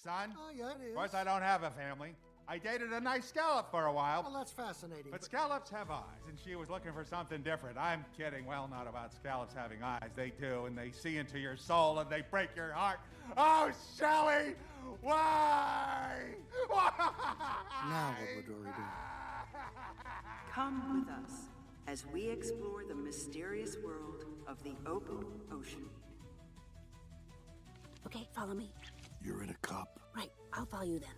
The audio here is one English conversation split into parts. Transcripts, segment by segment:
Son? Oh, yeah, it is. Of course, I don't have a family. I dated a nice scallop for a while. Well, that's fascinating. But scallops have eyes, and she was looking for something different. I'm kidding. Well, not about scallops having eyes. They do, and they see into your soul, and they break your heart. Oh, Shelley! Why? Now what would Dory do? Come with us as we explore the mysterious world of the open ocean. Okay, follow me. You're in a cup. Right, I'll follow you then.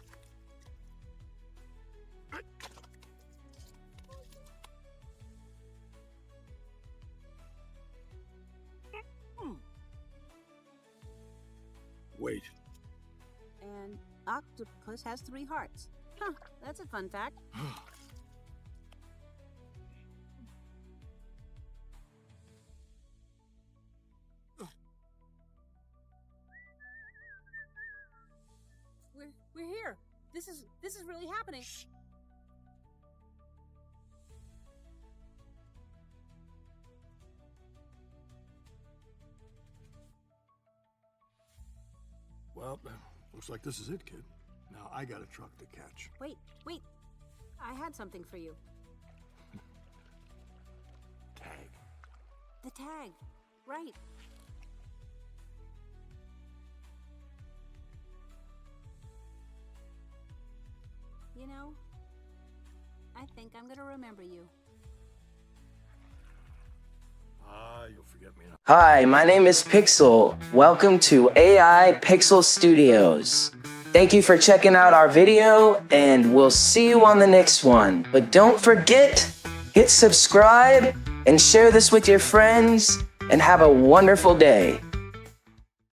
Wait. And octopus has 3 hearts. Huh, that's a fun fact. We're here. This is really happening. Shh. Well, looks like this is it, kid. Now I got a truck to catch. Wait. I had something for you. Tag. The tag. Right. You know, I think I'm gonna remember you. You'll forget me now. Hi, my name is Pixel. Welcome to AI Pixel Studios. Thank you for checking out our video, and we'll see you on the next one. But don't forget, hit subscribe and share this with your friends, and have a wonderful day.